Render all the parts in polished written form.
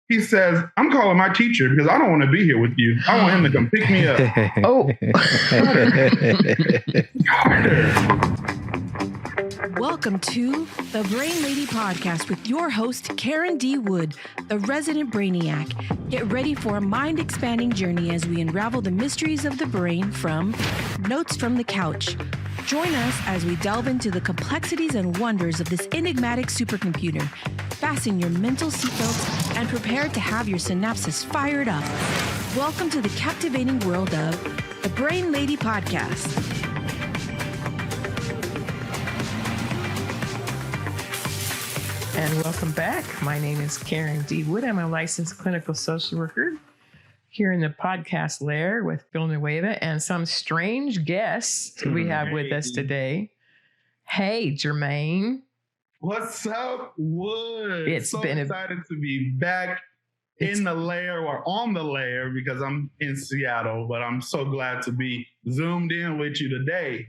He says, I'm calling my teacher because I don't want to be here with you. I want him to come pick me up. Oh. Harder. Welcome to the Brain Lady Podcast with your host, Karen D. Wood, the resident brainiac. Get ready for a mind-expanding journey as we unravel the mysteries of the brain from Notes from the Couch. Join us as we delve into the complexities and wonders of this enigmatic supercomputer. Fasten your mental seatbelts and prepare to have your synapses fired up. Welcome to the captivating world of the Brain Lady Podcast. And welcome back. My name is Karen D. Wood. I'm a licensed clinical social worker here in the podcast lair with Villanueva and some strange guests we have with us today. Hey, Jermaine. What's up, Wood? It's so been excited to be back in the lair or on the lair because I'm in Seattle, but I'm so glad to be zoomed in with you today.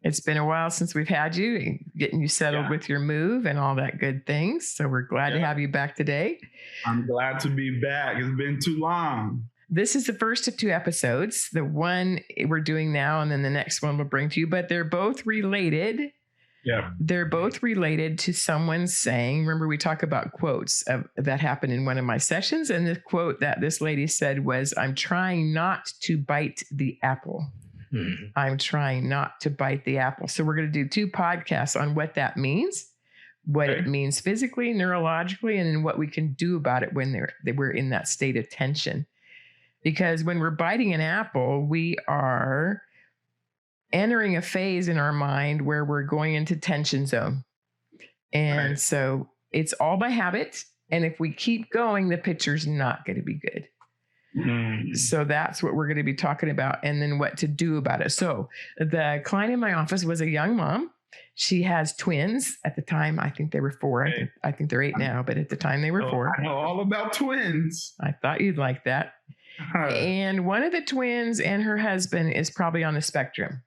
It's been a while since we've had you, getting you settled with your move and all that good things. So we're glad to have you back today. I'm glad to be back. It's been too long. This is the first of two episodes. The one we're doing now and then the next one we'll bring to you, but they're both related. Yeah. They're both related to someone saying, remember we talk about quotes that happened in one of my sessions. And the quote that this lady said was, I'm trying not to bite the apple. I'm trying not to bite the apple. So we're going to do two podcasts on what that means, what it means physically, neurologically, and then what we can do about it when we're in that state of tension. Because when we're biting an apple, we are entering a phase in our mind where we're going into tension zone. And so it's all by habit. And if we keep going, the picture's not going to be good. So that's what we're going to be talking about and then what to do about it. So the client in my office was a young mom. She has twins. At the time, I think they were 4. I think they're 8 now, but at the time they were 4. I know all about twins. I thought you'd like that. And one of the twins and her husband is probably on the spectrum.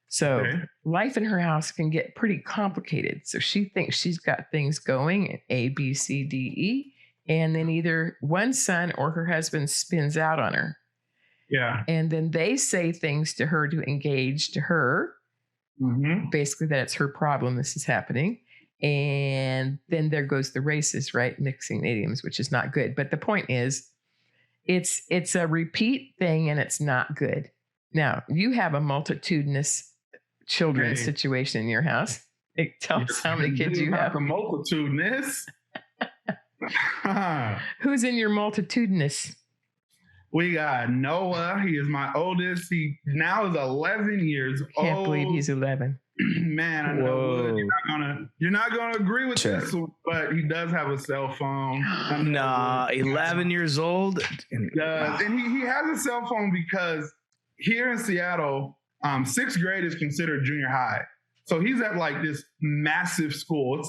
So life in her house can get pretty complicated. So she thinks she's got things going A, B, C, D, E. And then either one son or her husband spins out on her. Yeah. And then they say things to her to engage to her. Basically that it's her problem this is happening. And then there goes the races, right? Mixing idioms, which is not good. But the point is, it's a repeat thing and it's not good. Now, you have a multitudinous children situation in your house. Tell us how many kids you have. A multitudinous. Who's in your multitudinous? We got Noah. He is my oldest. He now is 11 years old. Can't believe he's 11. Man, I know you're not gonna agree with this one, but he does have a cell phone. Nah, 11 years old. He does. And he has a cell phone because here in Seattle, 6th grade is considered junior high. So he's at like this massive school.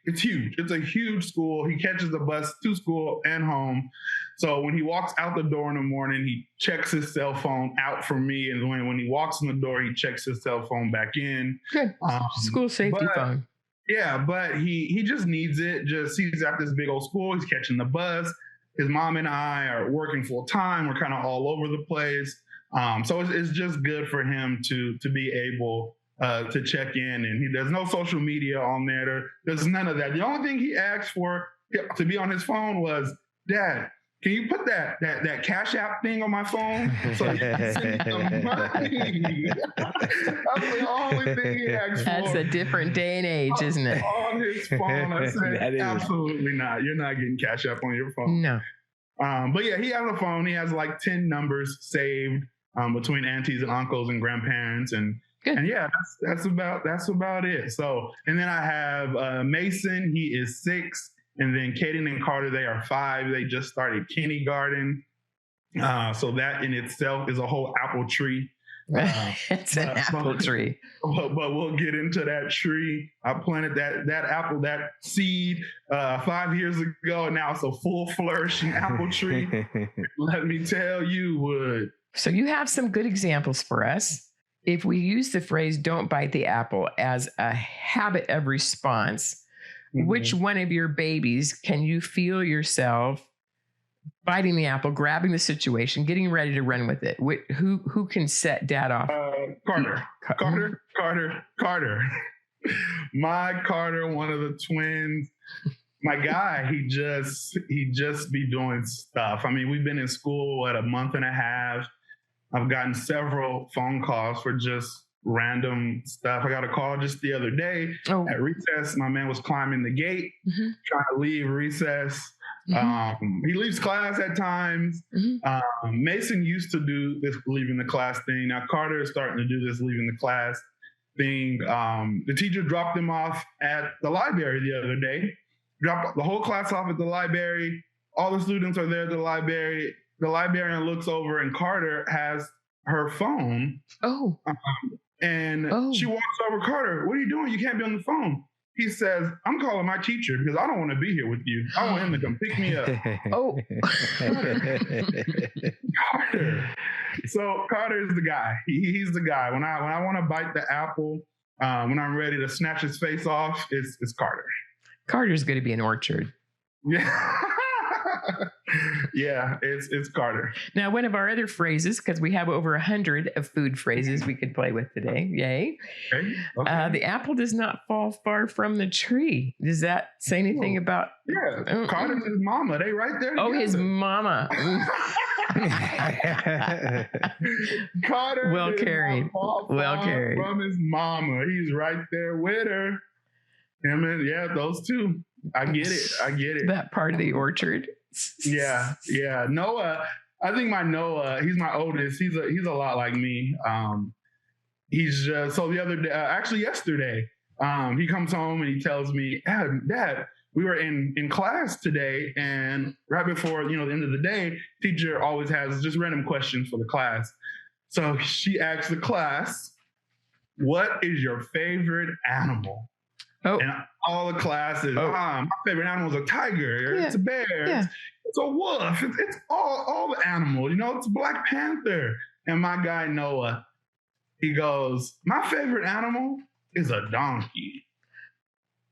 It's huge. It's a huge school. He catches the bus to school and home. So when he walks out the door in the morning, he checks his cell phone out for me. And when he walks in the door, he checks his cell phone back in. Good. School safety phone. Yeah, but he just needs it. He's at this big old school. He's catching the bus. His mom and I are working full time. We're kind of all over the place. So it's just good for him to be able to check in, and there's no social media on there. There's none of that. The only thing he asked for to be on his phone was, Dad, can you put that Cash App thing on my phone so you can send some money? That's the only thing he asked for. That's a different day and age, isn't it? On his phone, I said, absolutely not. You're not getting Cash App on your phone. No. But yeah, he has a phone. He has like 10 numbers saved between aunties and uncles and grandparents, and yeah, that's about it. So, and then I have Mason. He is 6, and then Kaden and Carter. They are 5. They just started kindergarten. So that in itself is a whole apple tree. It's an apple tree. But we'll get into that tree. I planted that apple, that seed 5 years ago, and now it's a full flourishing apple tree. Let me tell you, Wood. So you have some good examples for us. If we use the phrase "don't bite the apple" as a habit of response, which one of your babies can you feel yourself biting the apple, grabbing the situation, getting ready to run with it. Who can set dad off? Carter. My Carter, one of the twins. My guy, he just be doing stuff. I mean, we've been in school, a month and a half. I've gotten several phone calls for just random stuff. I got a call just the other day at recess. My man was climbing the gate, trying to leave recess. He leaves class at times. Mason used to do this leaving the class thing. Now Carter is starting to do this leaving the class thing. The teacher dropped him off at the library the other day. Dropped the whole class off at the library. All the students are there at the library. The librarian looks over and Carter has her phone. And she walks over, Carter, what are you doing? You can't be on the phone. He says, I'm calling my teacher because I don't want to be here with you. I want him to come pick me up. Carter. So Carter is the guy. He's the guy. When I want to bite the apple, when I'm ready to snatch his face off, it's Carter. Carter's going to be an orchard. Yeah. Yeah, it's Carter. Now, one of our other phrases, because we have over 100 of food phrases we could play with today. Yay. Okay. The apple does not fall far from the tree. Does that say anything about? Yeah, Carter and his mama, they right there together. His mama. Carter well carried. Well carried. From his mama. He's right there with her. Him and those two. I get it. That part of the orchard. Yeah. Noah, I think my Noah, he's my oldest. He's a lot like me. He's just, so the other day, actually yesterday, he comes home and he tells me, Dad, we were in class today, and right before, the end of the day, teacher always has just random questions for the class. So she asked the class, what is your favorite animal? And all the classes, my favorite animal is a tiger, it's a bear, it's a wolf, it's all the animals, it's Black Panther. And my guy Noah, he goes, my favorite animal is a donkey.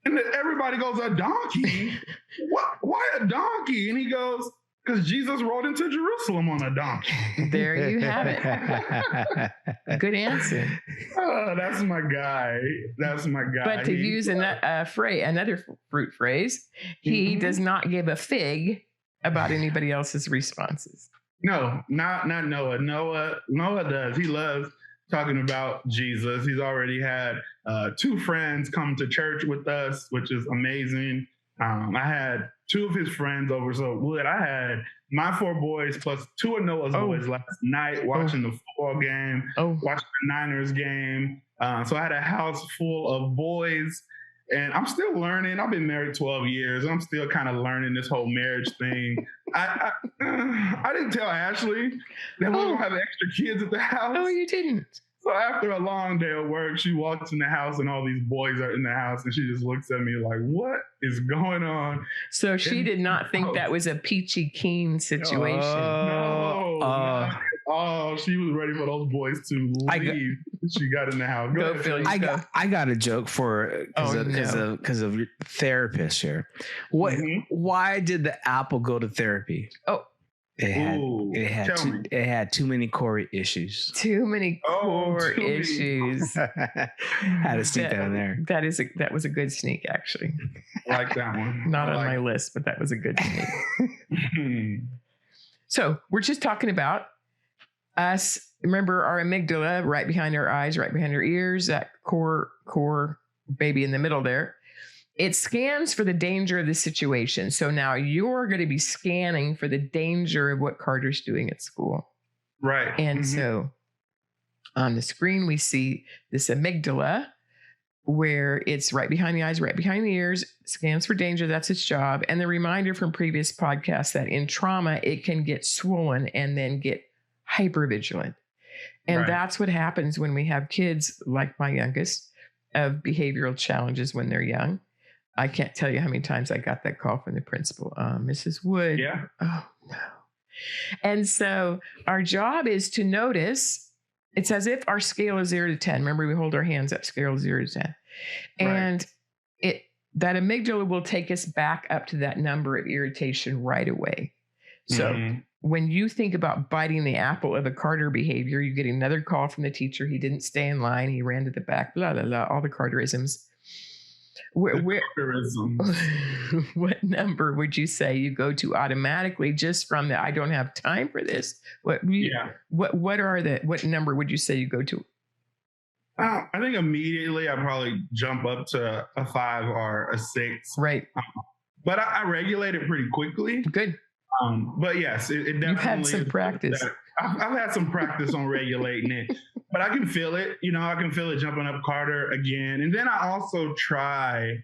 And then everybody goes, a donkey? What? Why a donkey? And he goes, because Jesus rode into Jerusalem on a donkey. There you have it. Good answer. Oh, that's my guy. But to use another fruit phrase, he does not give a fig about anybody else's responses. No, not Noah. Noah does. He loves talking about Jesus. He's already had 2 friends come to church with us, which is amazing. I had 2 of his friends over. So I had my 4 boys plus 2 of Noah's boys last night watching the football game, watching the Niners game. So I had a house full of boys, and I'm still learning. I've been married 12 years. I'm still kind of learning this whole marriage thing. I didn't tell Ashley that we don't have extra kids at the house. Oh, you didn't? So after a long day of work, she walks in the house and all these boys are in the house, and she just looks at me like, what is going on? So she did not think that was a peachy keen situation. She was ready for those boys to leave. She got in the house. Go Phil, I got a joke for because of your therapist here. Why did the apple go to therapy? It had too many core issues. Too many core issues. Had to sneak that in there. That was a good sneak, actually. I like that one. Not on my list, but that was a good sneak. So we're just talking about us. Remember our amygdala right behind our eyes, right behind our ears, that core baby in the middle there. It scans for the danger of the situation. So now you're going to be scanning for the danger of what Carter's doing at school. Right. And so on the screen, we see this amygdala where it's right behind the eyes, right behind the ears, scans for danger. That's its job. And the reminder from previous podcasts that in trauma, it can get swollen and then get hypervigilant. And that's what happens when we have kids like my youngest of behavioral challenges when they're young. I can't tell you how many times I got that call from the principal. Mrs. Wood. Yeah. Oh, no. And so our job is to notice, it's as if our scale is 0 to 10. Remember, we hold our hands up, scale is 0 to 10. And that amygdala will take us back up to that number of irritation right away. So when you think about biting the apple of a Carter behavior, you get another call from the teacher. He didn't stay in line. He ran to the back, blah, blah, blah, all the Carterisms. What number would you say you go to automatically just from the, I don't have time for this? What number would you say you go to? I think immediately I probably jump up to a 5 or a 6. Right. But I regulate it pretty quickly. Good. But yes, it definitely. You've had some practice. I've had some practice on regulating it, but I can feel it. I can feel it jumping up Carter again. And then I also try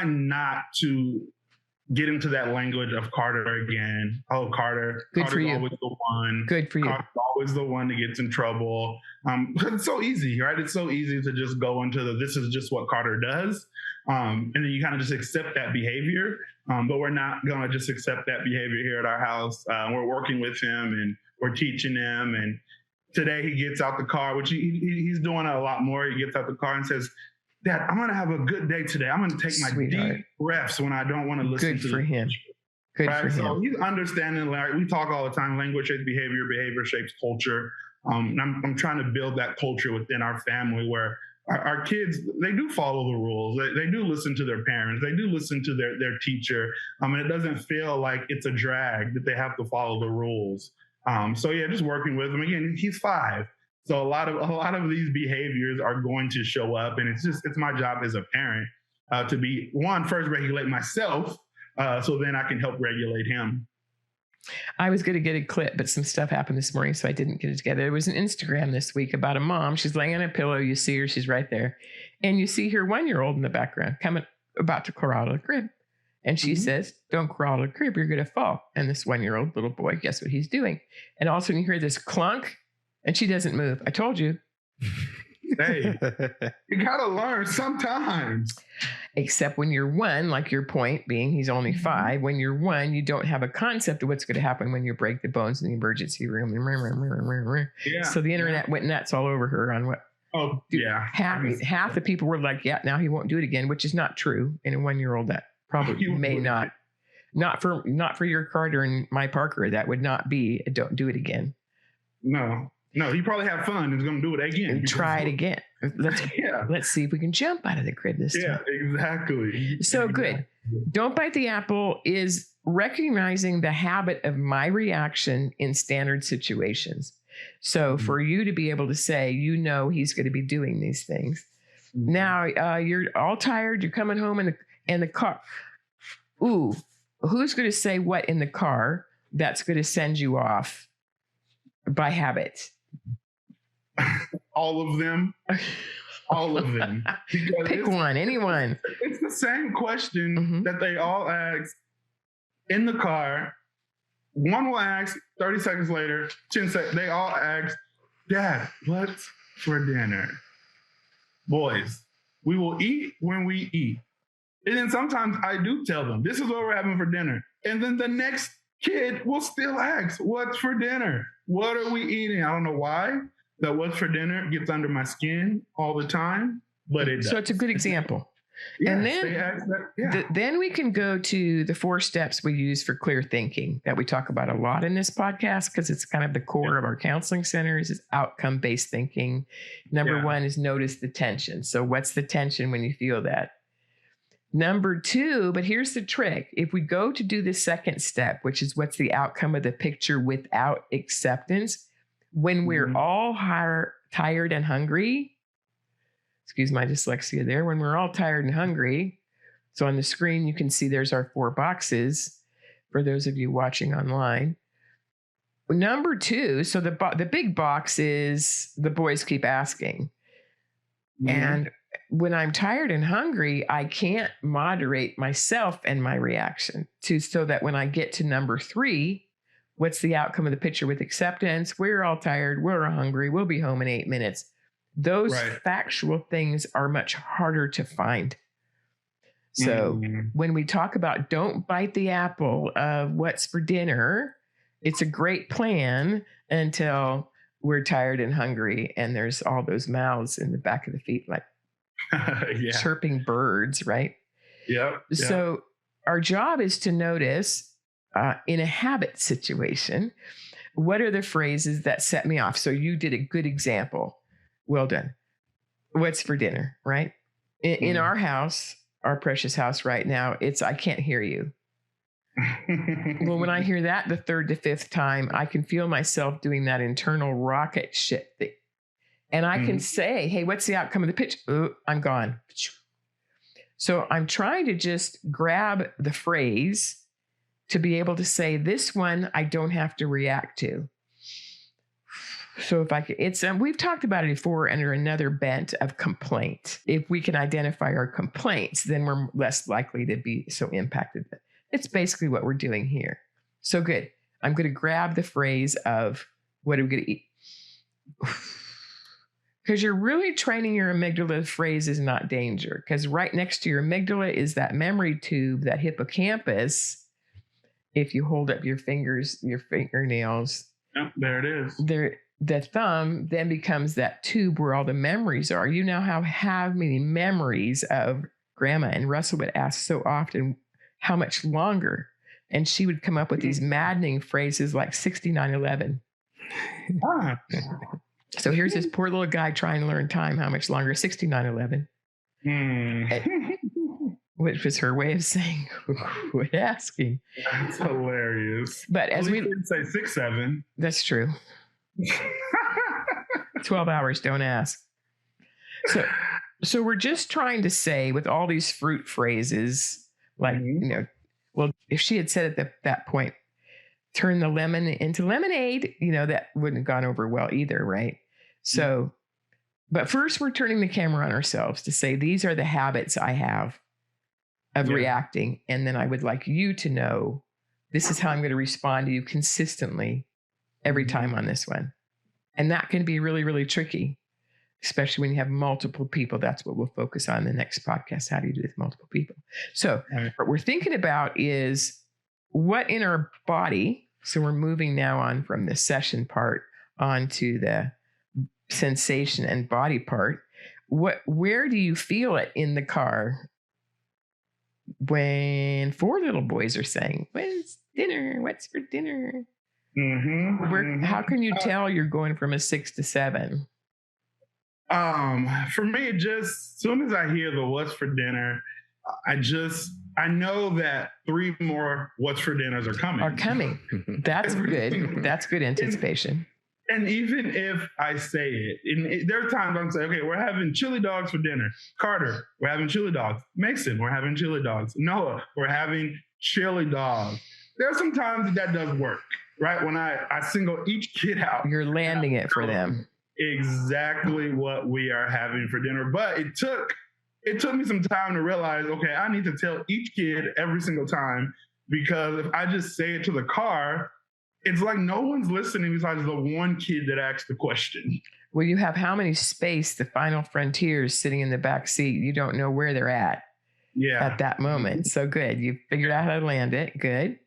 not to get into that language of Carter again. Oh, Carter. Good Carter's for you. Always the one. Good for you. Carter's always the one that gets in trouble. It's so easy, right? It's so easy to just go into this is just what Carter does. And then you kind of just accept that behavior. But we're not going to just accept that behavior here at our house. We're working with him and we're teaching him. And today he gets out the car, which he's doing a lot more. He gets out the car and says, Dad, I'm going to have a good day today. I'm going to take my deep breaths when I don't want to listen to Good for him. Good for him. So he's understanding, like we talk all the time, language shapes behavior, behavior shapes culture. And I'm trying to build that culture within our family where our kids, they do follow the rules. They do listen to their parents. They do listen to their teacher. And it doesn't feel like it's a drag that they have to follow the rules. So yeah, just working with him. Again, he's 5. So a lot of these behaviors are going to show up, and it's my job as a parent to be first regulate myself, so then I can help regulate him. I was going to get a clip, but some stuff happened this morning, so I didn't get it together. There was an Instagram this week about a mom. She's laying on a pillow. You see her; she's right there, and you see her 1-year-old in the background about to crawl out of the crib, and she says, "Don't crawl out of the crib; you're going to fall." And this 1-year-old little boy, guess what he's doing? And all of a sudden, you hear this clunk. And she doesn't move. I told you. Hey, you got to learn sometimes. Except when you're 1, like your point being he's only 5. When you're 1, you don't have a concept of what's going to happen when you break the bones in the emergency room. Yeah, so the internet went nuts all over her on what. Oh, yeah. Half the people were like, yeah, now he won't do it again, which is not true. In a 1-year-old, that probably may not. Not for your Carter and my Parker. That would not be a don't do it again. No, he probably have fun. He's going to do it again. And try it again. Let's see if we can jump out of the crib this time. Yeah, exactly. So good. Don't bite the apple is recognizing the habit of my reaction in standard situations. So for you to be able to say, he's going to be doing these things. Now you're all tired. You're coming home in the car. Ooh, who's going to say what in the car that's going to send you off by habit? All of them. Pick one, anyone. It's the same question that they all ask in the car. One will ask 30 seconds later, 10 seconds. They all ask, Dad, what's for dinner? Boys, we will eat when we eat. And then sometimes I do tell them, this is what we're having for dinner. And then the next kid will still ask, what's for dinner? What are we eating? I don't know why that what's for dinner gets under my skin all the time, but it does. So it's a good example. Yes, and then, then we can go to the 4 steps we use for clear thinking that we talk about a lot in this podcast because it's kind of the core of our counseling centers is outcome-based thinking. Number 1 is notice the tension. So what's the tension when you feel that? Number 2, but here's the trick. If we go to do the second step, which is what's the outcome of the picture without acceptance, when we're all tired and hungry, excuse my dyslexia there, when we're all tired and hungry, so on the screen you can see there's our 4 boxes for those of you watching online. Number 2, so the big box is the boys keep asking. And when I'm tired and hungry, I can't moderate myself and my reaction so that when I get to number 3, what's the outcome of the picture with acceptance? We're all tired. We're hungry. We'll be home in 8 minutes. Those factual things are much harder to find. So when we talk about don't bite the apple of what's for dinner, it's a great plan until we're tired and hungry and there's all those mouths in the back of the feet like chirping birds, right? Yep. So our job is to notice in a habit situation, what are the phrases that set me off? So you did a good example. Well done. What's for dinner, right? In our house, our precious house right now, it's, I can't hear you. Well, when I hear that the third to fifth time, I can feel myself doing that internal rocket shit thing. And I can say, hey, what's the outcome of the pitch? Oh, I'm gone. So I'm trying to just grab the phrase to be able to say, this one I don't have to react to. So if I could, it's, we've talked about it before under another bent of complaint. If we can identify our complaints, then we're less likely to be so impacted. It's basically what we're doing here. So good. I'm going to grab the phrase of, what are we going to eat? Because you're really training your amygdala. The phrase is not danger. Because right next to your amygdala is that memory tube, that hippocampus. If you hold up your fingers, your fingernails. Yep, there it is. The thumb then becomes that tube where all the memories are. You now have many memories of grandma. And Russell would ask so often, how much longer? And she would come up with these maddening phrases like 6911. So here's this poor little guy trying to learn time. How much longer? 6911. Which was her way of saying, quit asking. That's hilarious. But as we didn't say 6-7. That's true. 12 hours, don't ask. So we're just trying to say with all these fruit phrases, like, well, if she had said at that point, turn the lemon into lemonade, that wouldn't have gone over well either, right? So, but first we're turning the camera on ourselves to say, these are the habits I have of reacting. And then I would like you to know, this is how I'm going to respond to you consistently every time on this one. And that can be really, really tricky, especially when you have multiple people. That's what we'll focus on in the next podcast. How do you do it with multiple people? So what we're thinking about is what in our body. So we're moving now on from the session part onto the sensation and body part. Where do you feel it in the car when 4 little boys are saying, when's dinner? What's for dinner? How can you tell you're going from a 6 to 7? For me, just as soon as I hear the what's for dinner, I know that 3 more what's for dinners are coming. That's good. That's good anticipation. And even if I say it, there are times I'm saying, okay, we're having chili dogs for dinner. Carter, we're having chili dogs. Mason, we're having chili dogs. Noah, we're having chili dogs. There are some times that does work, right? When I single each kid out. You're landing it for them. Exactly what we are having for dinner. But it took me some time to realize, okay, I need to tell each kid every single time, because if I just say it to the car, it's like no one's listening besides the one kid that asked the question. Well, you have how many space, the final frontiers sitting in the back seat. You don't know where they're at that moment. So good. You figured out how to land it. Good.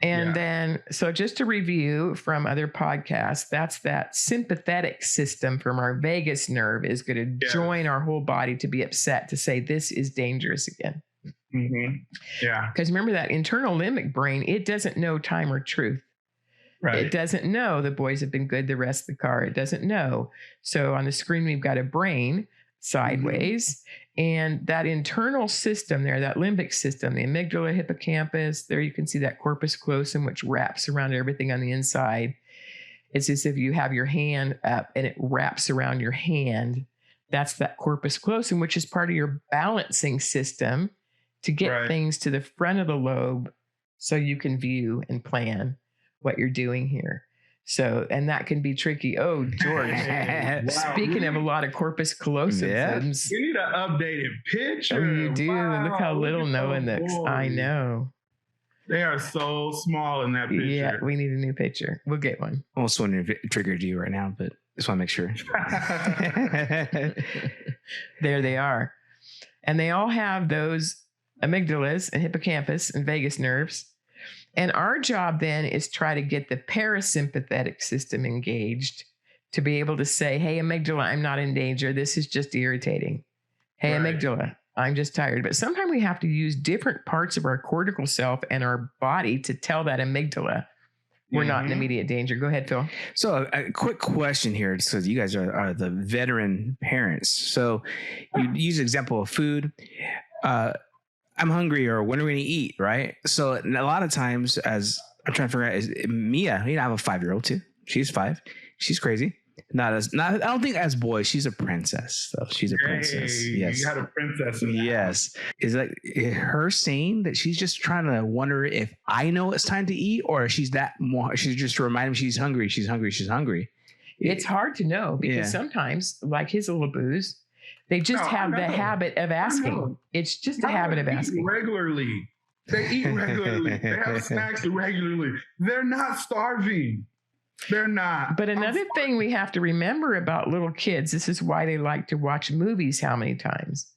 And then, so just to review from other podcasts, that's that sympathetic system from our vagus nerve is going to join our whole body to be upset, to say this is dangerous again. Yeah. Because remember that internal limbic brain, it doesn't know time or truth. Right. It doesn't know the boys have been good the rest of the car. It doesn't know. So on the screen, we've got a brain sideways. And that internal system there, that limbic system, the amygdala, hippocampus, there you can see that corpus callosum, which wraps around everything on the inside. It's as if you have your hand up and it wraps around your hand. That's that corpus callosum, which is part of your balancing system to get things to the front of the lobe so you can view and plan what you're doing here. So, and that can be tricky. Oh, George, speaking of a lot of corpus callosum, you need an updated picture. Oh, you do. Wow. Look how little Noah looks. I know. They are so small in that picture. Yeah, we need a new picture. We'll get one. Almost wondering if it triggered you right now, but just want to make sure. There they are. And they all have those amygdalas and hippocampus and vagus nerves. And our job then is try to get the parasympathetic system engaged to be able to say, hey, amygdala, I'm not in danger. This is just irritating. Hey, amygdala, I'm just tired. But sometimes we have to use different parts of our cortical self and our body to tell that amygdala we're not in immediate danger. Go ahead, Phil. So a quick question here, because you guys are the veteran parents. So you use an example of food. I'm hungry, or when are we going to eat, right? So a lot of times, as I'm trying to figure out, is Mia, I have a 5-year-old too. She's 5. She's crazy. I don't think as boys, she's a princess though. She's a princess. Yes. You got a princess in yes. Is like her saying that she's just trying to wonder if I know it's time to eat, or she's just to remind him she's hungry. She's hungry. She's hungry. It's hard to know because sometimes, like his little boos, they just have the habit of asking. It's just a habit of asking. Regularly. They eat regularly. They have snacks regularly. They're not starving. They're not. But another thing we have to remember about little kids, this is why they like to watch movies how many titimes.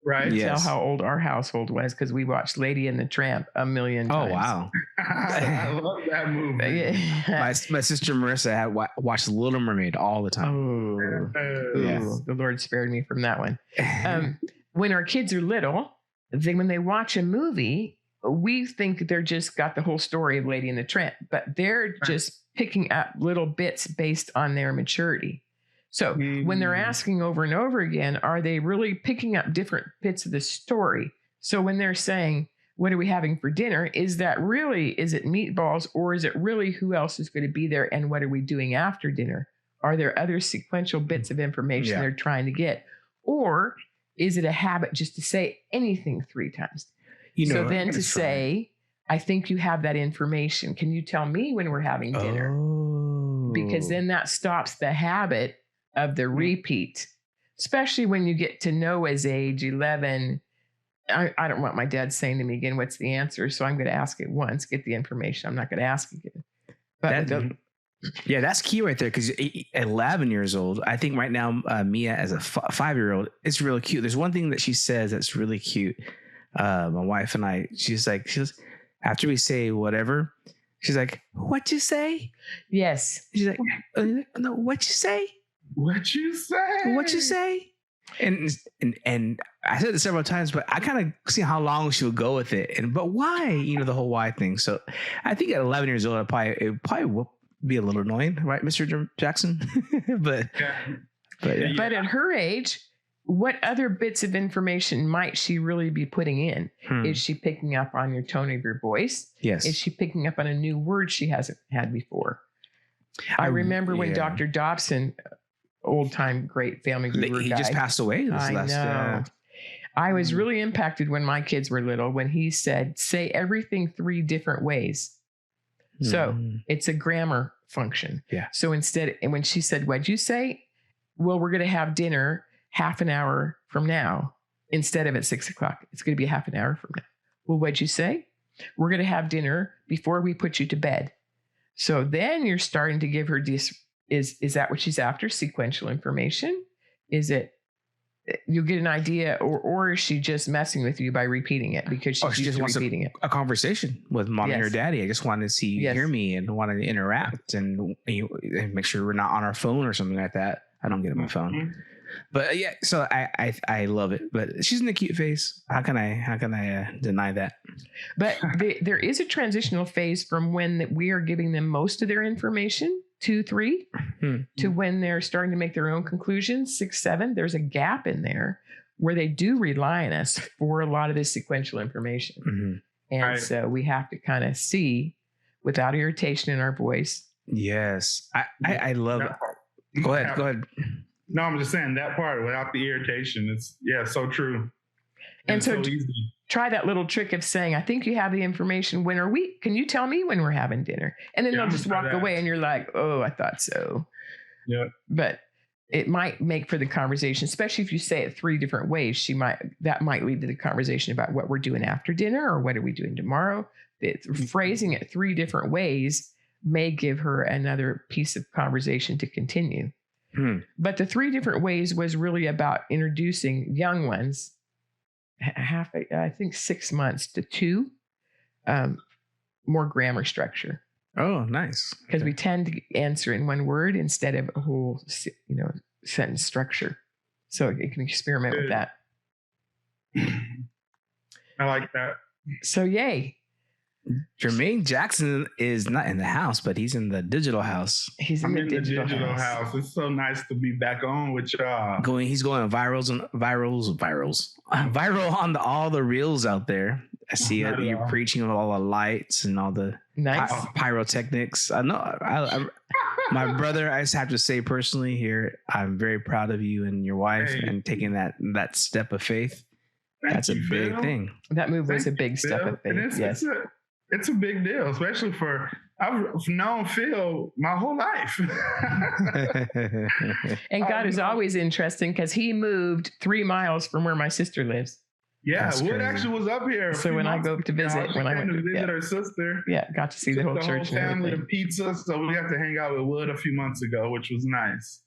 Right. Tell how old our household was, because we watched Lady and the Tramp a million times. Oh, wow. I love that movie. My sister Marissa had watched Little Mermaid all the time. The Lord spared me from that one. When our kids are little, when they watch a movie, we think they're just got the whole story of Lady and the Tramp, but they're just picking up little bits based on their maturity. So when they're asking over and over again, are they really picking up different bits of the story? So when they're saying, what are we having for dinner? Is it meatballs, or is it really who else is going to be there? And what are we doing after dinner? Are there other sequential bits of information they're trying to get? Or is it a habit just to say anything 3 times? So then to say, I think you have that information. Can you tell me when we're having dinner? Oh. Because then that stops the habit of the repeat, especially when you get to Noah's age, 11. I don't want my dad saying to me again, what's the answer? So I'm going to ask it once, get the information. I'm not going to ask again. But that's key right there. Because 11 years old, I think right now, Mia as a 5-year-old, it's really cute. There's one thing that she says that's really cute. My wife and I, she was after we say whatever, she's like, "What you say?" Yes. She's like, "No, what you say? What you say? What you say?" And I said it several times, but I kind of see how long she'll go with it. But why? The whole why thing. So I think at 11 years old, it probably will be a little annoying, right, Mr. Jackson? but at her age, what other bits of information might she really be putting in? Is she picking up on your tone of your voice? Yes. Is she picking up on a new word she hasn't had before? I remember when Dr. Dobson, old time great family guru he guy, just passed away. I was really impacted when my kids were little when he said, say everything 3 different ways. So it's a grammar function. Yeah. So when she said, what'd you say? Well, we're going to have dinner half an hour from now instead of at 6 o'clock. It's going to be half an hour from now. Well, what'd you say? We're going to have dinner before we put you to bed. So then you're starting to give her this. Is that what she's after? Sequential information? Is it, you'll get an idea, or is she just messing with you by repeating it because she just wants repeating it? A conversation with mommy or daddy. I just wanted to see you hear me and wanted to interact and make sure we're not on our phone or something like that. I don't get on my phone. But so I love it. But she's in a cute phase. How can I deny that? But there is a transitional phase from when we are giving them most of their information, 2, 3, to when they're starting to make their own conclusions, 6, 7. There's a gap in there where they do rely on us for a lot of this sequential information. And so we have to kind of see without irritation in our voice. Yes. I love it. Go ahead. No, I'm just saying that part without the irritation. It's so true. And so easy. Try that little trick of saying, I think you have the information. Can you tell me when we're having dinner? And then they'll just walk away and you're like, oh, I thought so. Yeah. But it might make for the conversation, especially if you say it 3 different ways. That might lead to the conversation about what we're doing after dinner or what are we doing tomorrow. Phrasing it 3 different ways may give her another piece of conversation to continue. But the 3 different ways was really about introducing young ones, I think 6 months to 2, more grammar structure. Oh, nice. Because we tend to answer in one word instead of a whole, sentence structure. So you can experiment with that. I like that. So yay. Jermaine Jackson is not in the house, but he's in the digital house. He's in the digital house. It's so nice to be back on with y'all. He's going viral on all the reels out there. I see it. You're preaching with all the lights and all the pyrotechnics. I know. My brother, I just have to say personally here, I'm very proud of you and your wife and taking that step of faith. That's a big thing. That move was a big step of faith. Yes. It's a big deal, especially I've known Phil my whole life. And God is always interesting because he moved 3 miles from where my sister lives. Yeah, Wood actually was up here. So when I go to visit, when I went to visit her sister, got to see the whole church, the whole family, and pizza. So we got to hang out with Wood a few months ago, which was nice.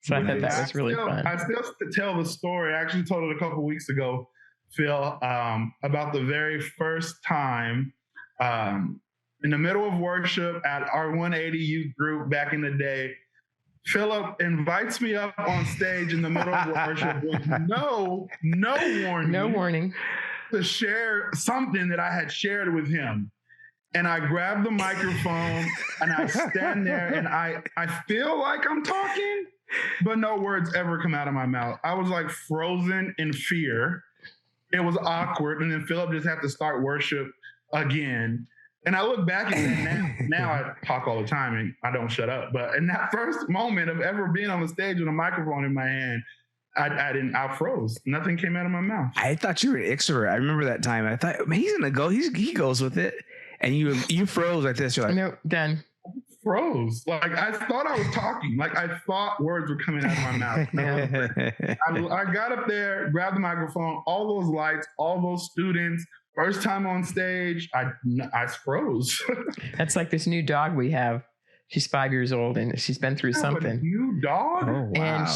So I thought that was really fun. I still tell the story. I actually told it a couple weeks ago, Phil, about the very first time. In the middle of worship at our 180 youth group back in the day, Philip invites me up on stage in the middle of worship with no warning. No warning. To share something that I had shared with him. And I grab the microphone and I stand there and I feel like I'm talking, but no words ever come out of my mouth. I was like frozen in fear. It was awkward. And then Philip just had to start worship again. And I look back and now I talk all the time and I don't shut up. But in that first moment of ever being on the stage with a microphone in my hand, I froze. Nothing came out of my mouth. I thought you were an extrovert. I remember that time. I thought, man, he's gonna go. He goes with it. And you froze like this. You're like, nope, done. Froze. Like I thought I was talking. Like I thought words were coming out of my mouth. I got up there, grabbed the microphone, all those lights, all those students. First time on stage, I froze. That's like this new dog we have. She's 5 years old and she's been through something. A new dog? Oh, wow. And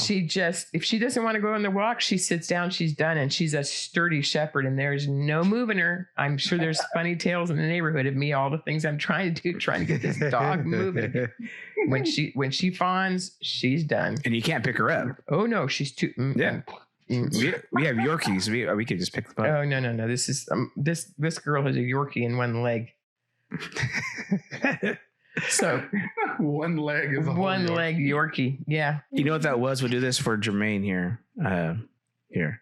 if she doesn't want to go on the walk, she sits down, she's done. And she's a sturdy shepherd and there's no moving her. I'm sure there's funny tales in the neighborhood of me, all the things I'm trying to do, trying to get this dog moving. When she fawns, she's done. And you can't pick her up. Oh, no, she's too... Yeah. We have Yorkies. We could just pick them up. Oh, no. This is this girl has a Yorkie in one leg. So one leg is one leg Yorkie. Yeah. You know what that was? We'll do this for Jermaine here. Here.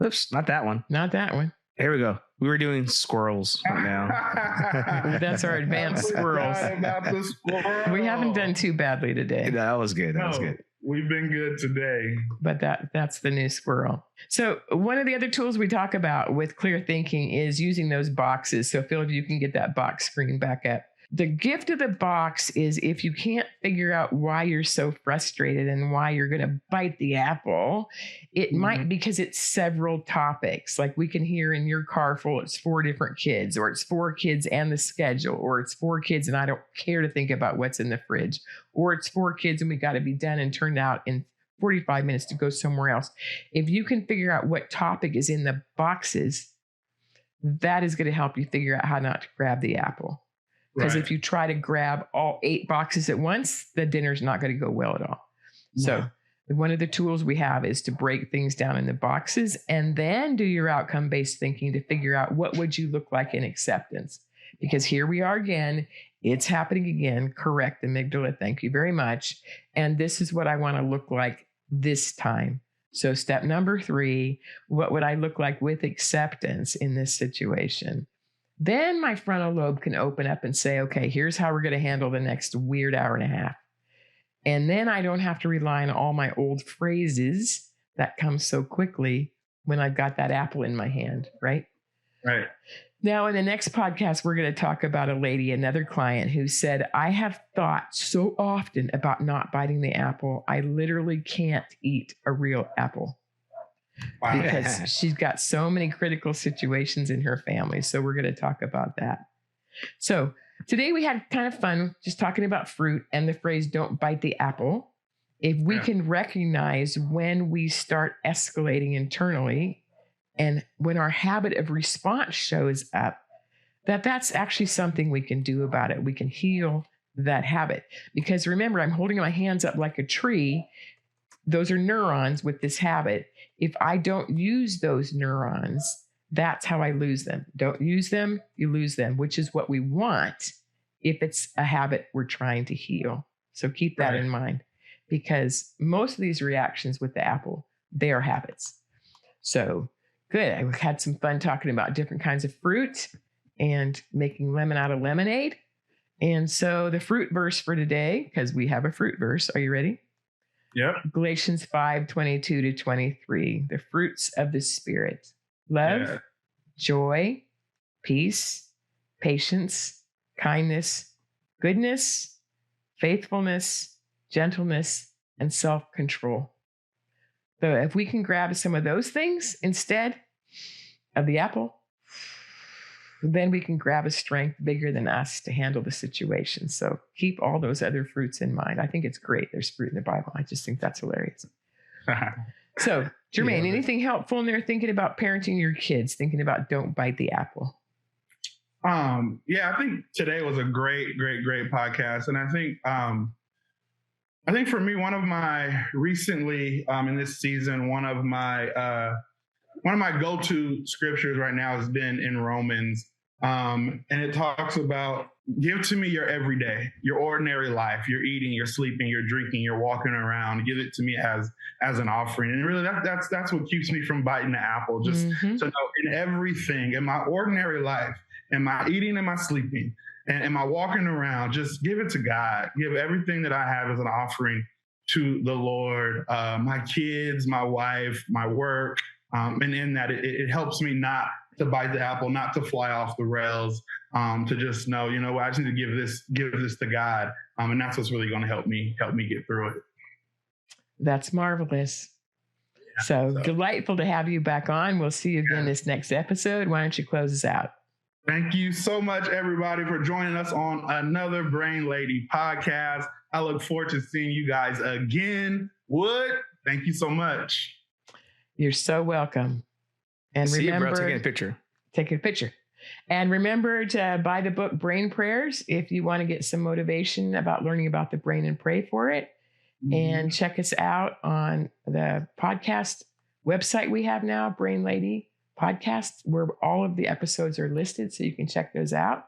Oops, not that one. Not that one. There we go. We were doing squirrels right now. That's our advanced squirrels. We haven't done too badly today. That was good. That was good. We've been good today. But that's the new squirrel. So one of the other tools we talk about with clear thinking is using those boxes. So Phil, if you can get that box screen back up. The gift of the box is if you can't figure out why you're so frustrated and why you're going to bite the apple, it might because it's several topics. Like we can hear in your car full, it's 4 different kids, or it's 4 kids and the schedule, or it's 4 kids and I don't care to think about what's in the fridge, or it's 4 kids and we got to be done and turned out in 45 minutes to go somewhere else. If you can figure out what topic is in the boxes, that is going to help you figure out how not to grab the apple. Because if you try to grab all 8 boxes at once, the dinner's not going to go well at all. So one of the tools we have is to break things down in the boxes and then do your outcome-based thinking to figure out what would you look like in acceptance. Because here we are again. It's happening again. Correct, amygdala. Thank you very much. And this is what I want to look like this time. So step number 3, what would I look like with acceptance in this situation? Then my frontal lobe can open up and say, okay, here's how we're going to handle the next weird hour and a half. And then I don't have to rely on all my old phrases that come so quickly when I've got that apple in my hand, right? Right. Now, in the next podcast, we're going to talk about a lady, another client who said, I have thought so often about not biting the apple. I literally can't eat a real apple. Wow. Because she's got so many critical situations in her family. So we're going to talk about that. So today we had kind of fun just talking about fruit and the phrase, don't bite the apple. If we can recognize when we start escalating internally and when our habit of response shows up, that's actually something we can do about it. We can heal that habit. Because remember, I'm holding my hands up like a tree. Those are neurons with this habit. If I don't use those neurons, that's how I lose them. Don't use them, you lose them, which is what we want if it's a habit we're trying to heal. So keep that in mind, because most of these reactions with the apple, they are habits. So good. I had some fun talking about different kinds of fruit and making lemon out of lemonade. And so the fruit verse for today, because we have a fruit verse. Are you ready? Yep. Galatians 5:22-23. The fruits of the Spirit: love, joy, peace, patience, kindness, goodness, faithfulness, gentleness, and self-control. So if we can grab some of those things instead of the apple, then we can grab a strength bigger than us to handle the situation. So keep all those other fruits in mind. I think it's great. There's fruit in the Bible. I just think that's hilarious. So, Jermaine, anything helpful in there thinking about parenting your kids, thinking about don't bite the apple? Yeah, I think today was a great podcast. And I think for me, one of my recently in this season, one of my go-to scriptures right now has been in Romans. And it talks about, give to me your everyday, your ordinary life. You're eating, you're sleeping, you're drinking, you're walking around. Give it to me as an offering. And really that's what keeps me from biting the apple. Just to know in everything, in my ordinary life, am I eating, am I sleeping, and am I walking around? Just give it to God. Give everything that I have as an offering to the Lord. My kids, my wife, my work. And in that, it helps me not to bite the apple, not to fly off the rails, to just know, you know what, I just need to give this to God. And that's what's really going to help me get through it. That's marvelous. So delightful to have you back on. We'll see you again this next episode. Why don't you close us out? Thank you so much, everybody, for joining us on another Brain Lady podcast. I look forward to seeing you guys again. Wood, thank you so much. You're so welcome. And remember, taking a picture. Take a picture. And remember to buy the book Brain Prayers if you want to get some motivation about learning about the brain and pray for it. And check us out on the podcast website we have now, Brain Lady Podcast, where all of the episodes are listed, so you can check those out.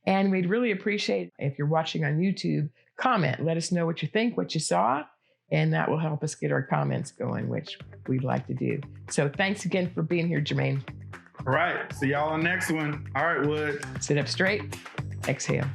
And we'd really appreciate if you're watching on YouTube, comment. Let us know what you think, what you saw. And that will help us get our comments going, which we'd like to do. So thanks again for being here, Jermaine. All right. See y'all on the next one. All right, Wood. Sit up straight. Exhale.